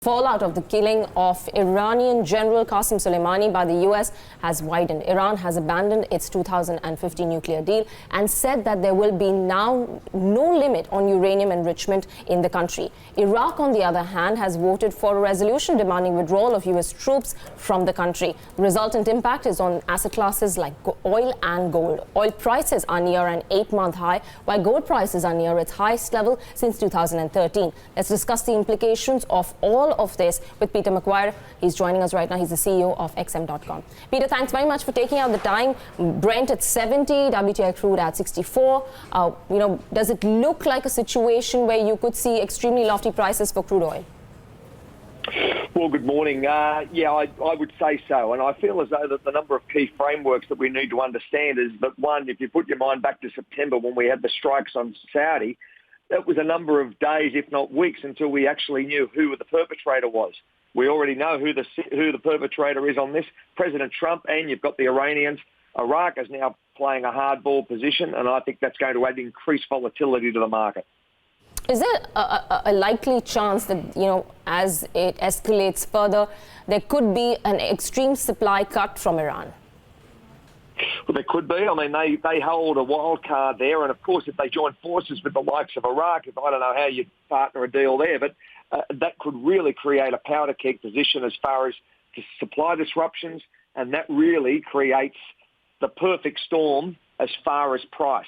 Fallout of the killing of Iranian General Qassem Soleimani by the US has widened. Iran has abandoned its 2015 nuclear deal and said that there will be now no limit on uranium enrichment in the country. Iraq, on the other hand, has voted for a resolution demanding withdrawal of US troops from the country. The resultant impact is on asset classes like oil and gold. Oil prices are near an 8-month high, while gold prices are near its highest level since 2013. Let's discuss the implications of all of this with Peter McGuire. He's joining us right now. He's the CEO of XM.com. Peter, thanks very much for taking out the time. Brent at 70, WTI crude at 64. Does it look like a situation where you could see extremely lofty prices for crude oil? Well, good morning. I would say so. And I feel as though that the number of key frameworks that we need to understand is that, one, if you put your mind back to September when we had the strikes on Saudi, it was a number of days, if not weeks, until we actually knew who the perpetrator was. We already know who the perpetrator is on this, President Trump, and you've got the Iranians. Iraq is now playing a hardball position, and I think that's going to add increased volatility to the market. Is there a likely chance that, as it escalates further, there could be an extreme supply cut from Iran? Well, there could be. I mean, they hold a wild card there. And, of course, if they join forces with the likes of Iraq, I don't know how you'd partner a deal there, but that could really create a powder keg position as far as supply disruptions. And that really creates the perfect storm as far as price.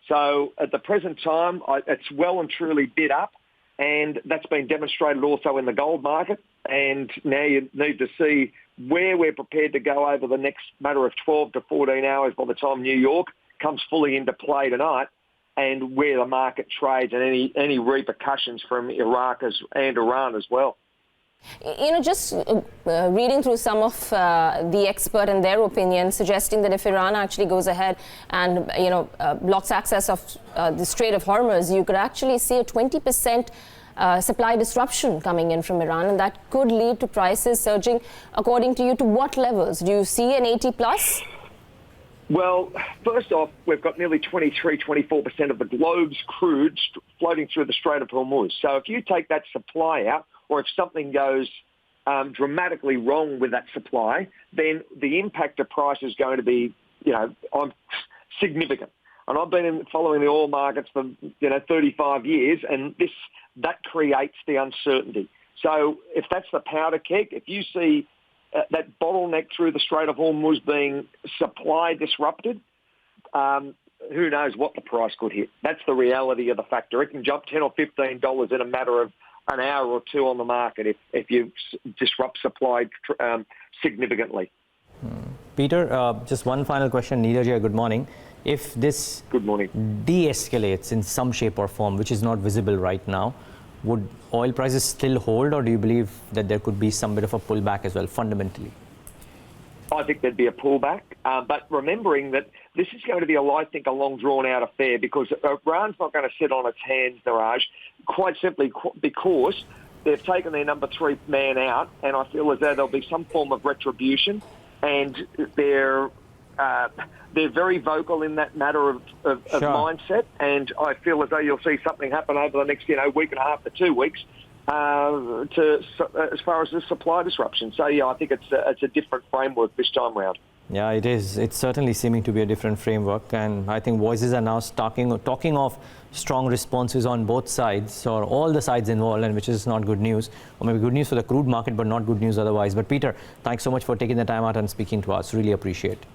So at the present time, it's well and truly bid up. And that's been demonstrated also in the gold market. And now you need to see where we're prepared to go over the next matter of 12 to 14 hours by the time New York comes fully into play tonight, and where the market trades and any repercussions from Iraq and Iran as well. Just reading through some of the expert and their opinion, suggesting that if Iran actually goes ahead and, blocks access of the Strait of Hormuz, you could actually see a 20% supply disruption coming in from Iran, and that could lead to prices surging. According to you, to what levels? Do you see an 80 plus? Well, first off, we've got nearly 24% of the globe's crude floating through the Strait of Hormuz. So if you take that supply out, or if something goes dramatically wrong with that supply, then the impact of price is going to be, significant. And I've been following the oil markets for, 35 years, and that creates the uncertainty. So if that's the powder keg, if you see that bottleneck through the Strait of Hormuz being supply disrupted, who knows what the price could hit. That's the reality of the factor. It can jump $10 or $15 in a matter of an hour or two on the market if you disrupt supply significantly. Peter, just one final question. Neeraj here, good morning. If this de-escalates in some shape or form, which is not visible right now, would oil prices still hold, or do you believe that there could be some bit of a pullback as well, fundamentally? I think there'd be a pullback, but remembering that this is going to be a long drawn-out affair, because Iran's not going to sit on its hands, Niraj, quite simply because they've taken their number 3 man out, and I feel as though there'll be some form of retribution, and they're very vocal in that matter of mindset, and I feel as though you'll see something happen over the next week and a half to 2 weeks as far as the supply disruption. So yeah, I think it's a different framework this time round. Yeah, it is. It's certainly seeming to be a different framework, and I think voices are now talking of strong responses on both sides, or all the sides involved, and which is not good news, or maybe good news for the crude market, but not good news otherwise. But Peter, thanks so much for taking the time out and speaking to us. Really appreciate it.